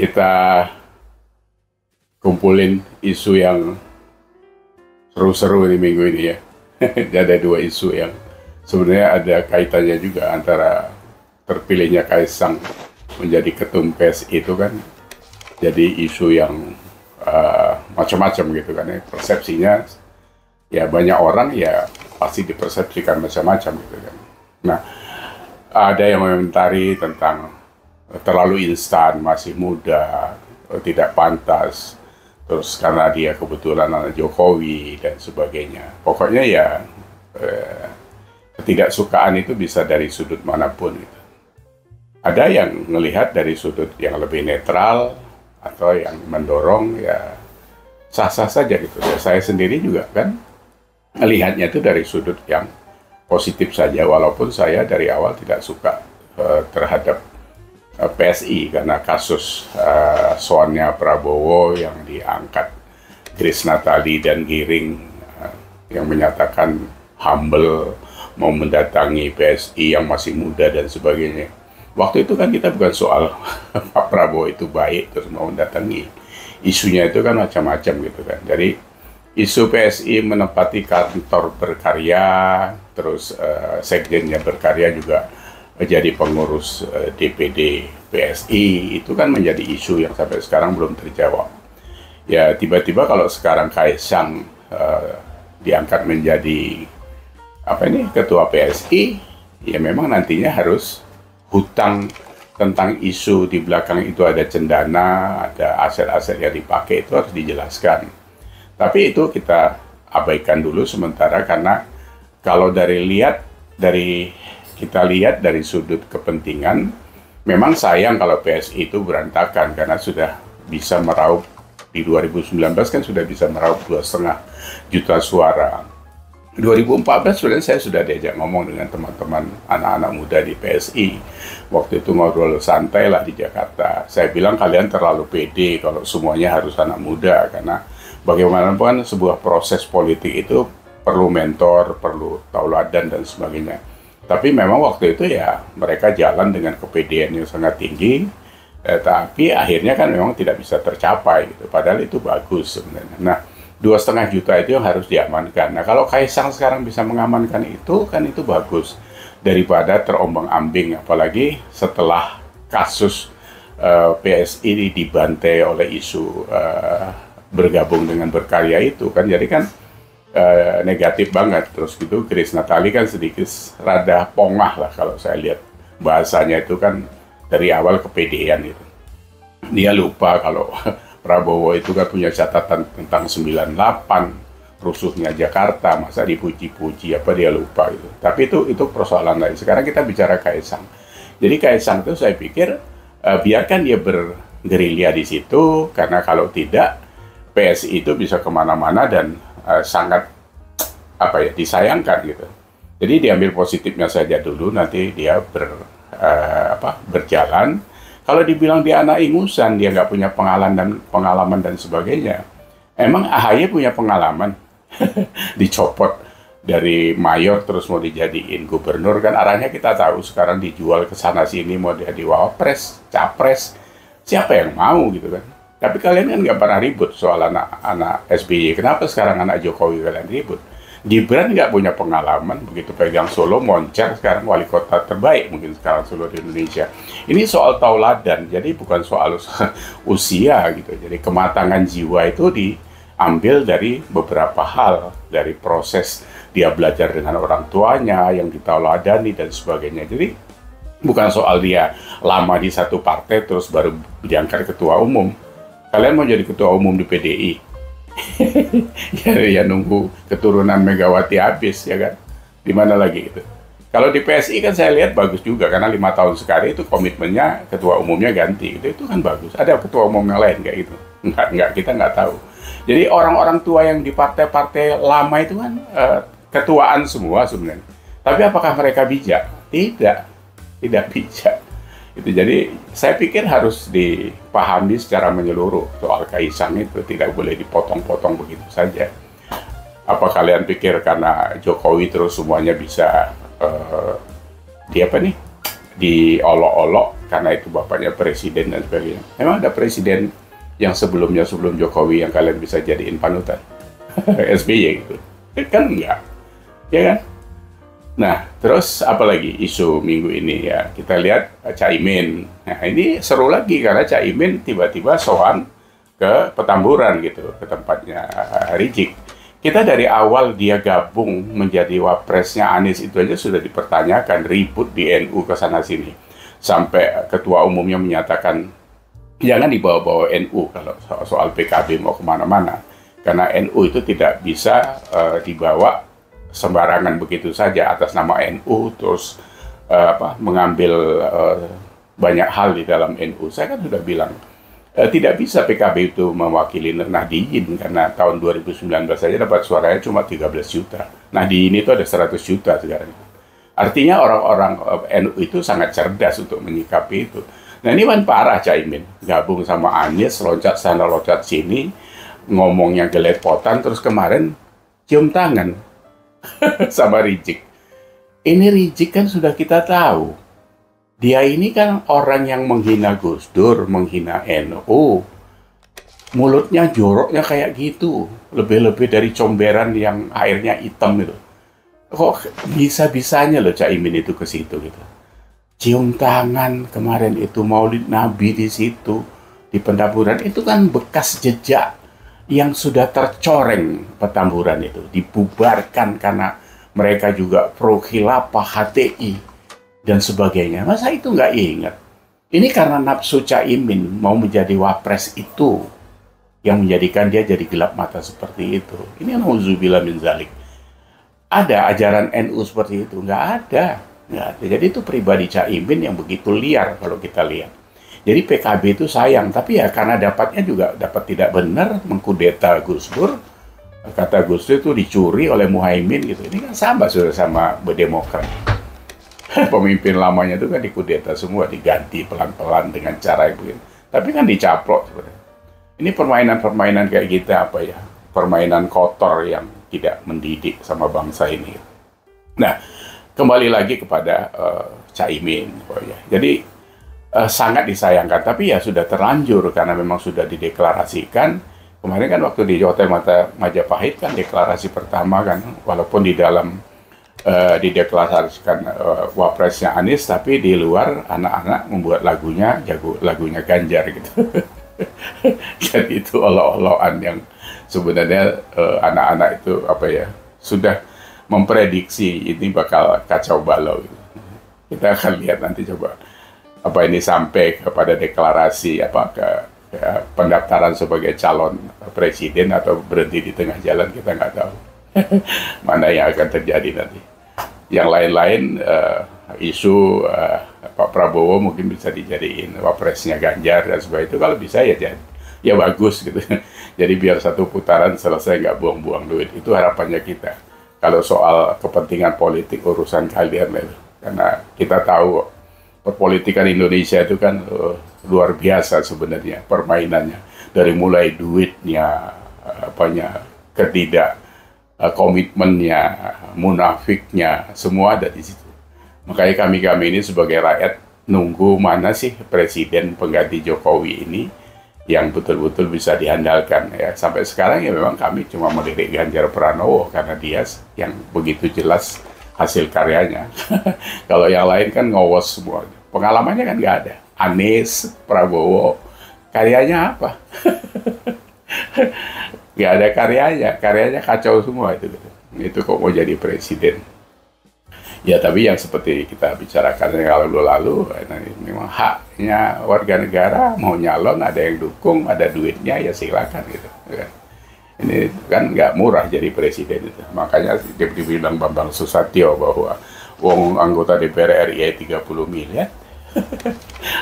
kita kumpulin isu yang seru-seru di minggu ini ya. Ada dua isu yang sebenarnya ada kaitannya juga antara terpilihnya Kaisang menjadi ketum PSI itu kan jadi isu yang macam-macam gitu kan ya. Persepsinya ya banyak orang ya pasti dipersepsikan macam-macam gitu kan. Nah, ada yang mengomentari tentang terlalu instan, masih muda, tidak pantas, terus karena dia kebetulan anak Jokowi dan sebagainya. Pokoknya ya ketidaksukaan itu bisa dari sudut manapun gitu. Ada yang melihat dari sudut yang lebih netral atau yang mendorong ya sah-sah saja gitu. Ya, saya sendiri juga kan melihatnya itu dari sudut yang positif saja, walaupun saya dari awal tidak suka terhadap PSI karena kasus soalnya Prabowo yang diangkat Grace Natali dan Giring yang menyatakan humble mau mendatangi PSI yang masih muda dan sebagainya. Waktu itu kan kita bukan soal Pak Prabowo itu baik terus mau mendatangi. Isunya itu kan macam-macam gitu kan. Jadi isu PSI menempati kantor berkarya, terus sekjennya berkarya juga menjadi pengurus DPD PSI, itu kan menjadi isu yang sampai sekarang belum terjawab. Ya tiba-tiba kalau sekarang Kaisang diangkat menjadi ketua PSI, ya memang nantinya harus hutang tentang isu di belakang itu ada cendana, ada aset-aset yang dipakai itu harus dijelaskan. Tapi itu kita abaikan dulu sementara karena kalau kita lihat dari sudut kepentingan, memang sayang kalau PSI itu berantakan karena sudah bisa meraup di 2019 kan sudah bisa meraup 2,5 juta suara. 2014 sebenarnya saya sudah diajak ngomong dengan teman-teman anak-anak muda di PSI. Waktu itu ngobrol santai lah di Jakarta. Saya bilang kalian terlalu pede kalau semuanya harus anak muda karena bagaimanapun sebuah proses politik itu perlu mentor, perlu tauladan dan sebagainya. Tapi memang waktu itu ya mereka jalan dengan kepedean yang sangat tinggi, tapi akhirnya kan memang tidak bisa tercapai gitu. Padahal itu bagus sebenarnya. Nah, 2,5 juta itu yang harus diamankan. Nah, kalau Kaisang sekarang bisa mengamankan itu, kan itu bagus daripada terombang-ambing, apalagi setelah kasus PSI dibantai oleh isu bergabung dengan berkarya itu kan, jadi kan negatif banget. Terus gitu Grace Natali kan sedikit rada pongah lah kalau saya lihat bahasanya itu kan dari awal kepedean gitu. Dia lupa kalau Prabowo itu kan punya catatan tentang 98 rusuhnya Jakarta, masa dipuji-puji apa dia lupa gitu. Tapi itu persoalan lain. Sekarang kita bicara Kaisang. Jadi Kaisang itu saya pikir biarkan dia bergerilya di situ karena kalau tidak PSI itu bisa kemana-mana dan sangat disayangkan gitu. Jadi diambil positifnya saja dulu, nanti dia berjalan. Kalau dibilang dia anak ingusan, dia nggak punya pengalaman dan sebagainya. Emang AHY punya pengalaman dicopot dari mayor terus mau dijadiin gubernur kan, arahnya kita tahu sekarang dijual ke sana sini mau jadi wapres, capres, siapa yang mau gitu kan. Tapi kalian kan nggak pernah ribut soal anak SBY. Kenapa sekarang anak Jokowi kalian ribut? Gibran nggak punya pengalaman, begitu pegang Solo, moncer sekarang wali kota terbaik mungkin sekarang Solo di Indonesia. Ini soal tauladan, jadi bukan soal usia gitu. Jadi kematangan jiwa itu diambil dari beberapa hal, dari proses dia belajar dengan orang tuanya yang ditauladani dan sebagainya. Jadi bukan soal dia lama di satu partai terus baru diangkat ketua umum. Kalian mau jadi ketua umum di PDI, ya nunggu keturunan Megawati habis ya kan, di mana lagi gitu. Kalau di PSI kan saya lihat bagus juga karena 5 tahun sekali itu komitmennya ketua umumnya ganti itu kan bagus. Ada ketua umum yang lain kayak gitu? Enggak, kita nggak tahu. Jadi orang-orang tua yang di partai-partai lama itu kan ketuaan semua sebenarnya. Tapi apakah mereka bijak? Tidak bijak. Itu jadi saya pikir harus dipahami secara menyeluruh soal Kaisang itu, tidak boleh dipotong-potong begitu saja. Apa kalian pikir karena Jokowi terus semuanya bisa diolok-olok karena itu bapaknya presiden dan sebagainya. Memang ada presiden yang sebelum Jokowi yang kalian bisa jadiin panutan? SBY gitu. Kan enggak. Ya kan? Nah, terus apalagi isu minggu ini ya, kita lihat Caimin. Nah, ini seru lagi karena Caimin tiba-tiba sowan ke Petamburan gitu, ke tempatnya Rizik. Kita dari awal dia gabung menjadi wapresnya Anies itu aja sudah dipertanyakan, ribut di NU ke sana sini. Sampai ketua umumnya menyatakan jangan dibawa-bawa NU kalau soal PKB mau kemana-mana. Karena NU itu tidak bisa dibawa sembarangan begitu saja atas nama NU, terus mengambil banyak hal di dalam NU. Saya kan sudah bilang, tidak bisa PKB itu mewakili Nahdliyin karena tahun 2019 saja dapat suaranya cuma 13 juta. Nahdliyin itu ada 100 juta sekarang. Artinya orang-orang NU itu sangat cerdas untuk menyikapi itu. Nah ini kan parah Caimin, gabung sama Anies, loncat sana loncat sini, ngomongnya gelepotan, terus kemarin cium tangan sama Rizik. Ini Rizik kan sudah kita tahu. Dia ini kan orang yang menghina Gus Dur, menghina NU. Mulutnya joroknya kayak gitu. Lebih-lebih dari comberan yang airnya hitam itu. Kok bisa-bisanya loh Caimin itu ke situ gitu. Cium tangan kemarin itu Maulid Nabi di situ. Di Petamburan itu kan bekas jejak yang sudah tercoreng Petamburan itu. Dibubarkan karena mereka juga pro khilafah HTI. Dan sebagainya. Masa itu nggak ingat? Ini karena nafsu Caimin mau menjadi wapres itu yang menjadikan dia jadi gelap mata seperti itu. Ini nauzubillah min zalik. Ada ajaran NU seperti itu? Nggak ada. Nggak ada. Jadi itu pribadi Caimin yang begitu liar kalau kita lihat. Jadi PKB itu sayang, tapi ya karena dapatnya juga dapat tidak benar mengkudeta Gus Dur. Kata Gus Dur itu dicuri oleh Muhaimin gitu. Ini kan sama sudah sama berdemokrat. Pemimpin lamanya itu kan dikudeta semua, diganti pelan-pelan dengan cara yang begini. Tapi kan dicaplok sebenarnya. Ini permainan-permainan kayak gitu apa ya? Permainan kotor yang tidak mendidik sama bangsa ini. Nah, kembali lagi kepada Caimin. Jadi sangat disayangkan, tapi ya sudah terlanjur karena memang sudah dideklarasikan. Kemarin kan waktu di Hotel Majapahit kan deklarasi pertama kan, walaupun di dalam dideklarasikan wapresnya Anies, tapi di luar anak-anak membuat lagunya Ganjar gitu. Jadi itu olo-oloan yang sebenarnya anak-anak itu apa ya sudah memprediksi ini bakal kacau balau gitu. Kita akan lihat nanti coba apa ini sampai kepada deklarasi ke pendaftaran sebagai calon presiden atau berhenti di tengah jalan, kita nggak tahu. Mana yang akan terjadi nanti. Yang lain-lain isu Pak Prabowo mungkin bisa dijadiin wapresnya Ganjar dan sebagainya, itu kalau bisa ya jadi ya bagus gitu. Jadi biar satu putaran selesai, nggak buang-buang duit. Itu harapannya kita. Kalau soal kepentingan politik urusan kalian itu, karena kita tahu perpolitikan Indonesia itu kan luar biasa sebenarnya permainannya, dari mulai duitnya komitmennya, munafiknya, semua ada di situ. Makanya kami ini sebagai rakyat nunggu mana sih presiden pengganti Jokowi ini yang betul-betul bisa diandalkan ya. Sampai sekarang ya memang kami cuma melirik Ganjar Pranowo karena dia yang begitu jelas hasil karyanya. Kalau yang lain kan ngowos semua. Pengalamannya kan nggak ada. Anies, Prabowo, karyanya apa? Nggak ada karyanya kacau semua itu. Itu kok mau jadi presiden. Ya tapi yang seperti kita bicarakan yang lalu, memang haknya warga negara mau nyalon, ada yang dukung, ada duitnya ya silakan gitu. Ini kan nggak murah jadi presiden itu. Makanya dibilang Bambang Susatyo bahwa wong anggota DPR RI 30 miliar.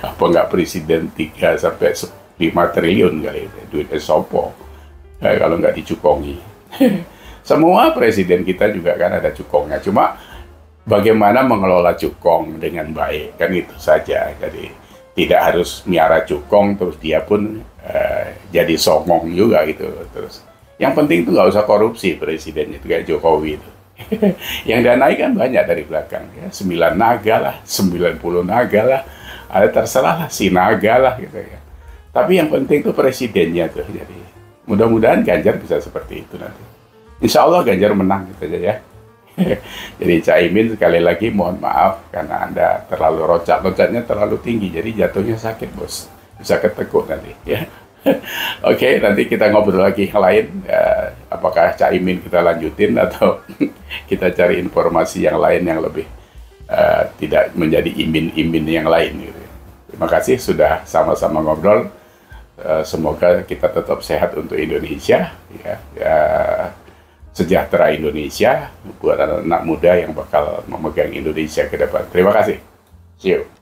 Apa nggak presiden 3 sampai 5 triliun kali itu duitnya sopo. Kalau nggak dicukongi. Semua presiden kita juga kan ada cukongnya. Cuma bagaimana mengelola cukong dengan baik, kan itu saja. Jadi tidak harus miara cukong, terus dia pun jadi songong juga gitu. Terus yang penting itu nggak usah korupsi presiden itu kayak Jokowi itu. Yang danai kan banyak dari belakang. Ya. 9 naga lah, 90 naga lah. Ada terserah lah, Sinaga lah gitu ya. Tapi yang penting itu presidennya tuh. Jadi mudah-mudahan Ganjar bisa seperti itu nanti. Insya Allah Ganjar menang gitu aja ya. Jadi Caimin sekali lagi mohon maaf karena Anda terlalu loncatnya terlalu tinggi, jadi jatuhnya sakit bos, bisa ketekuk nanti ya. Oke, nanti kita ngobrol lagi yang lain. Apakah Caimin kita lanjutin atau kita cari informasi yang lain yang lebih tidak menjadi imin-imin yang lain gitu. Terima kasih sudah sama-sama ngobrol. Semoga kita tetap sehat untuk Indonesia ya. Sejahtera Indonesia buat anak-anak muda yang bakal memegang Indonesia ke depan. Terima kasih. See you.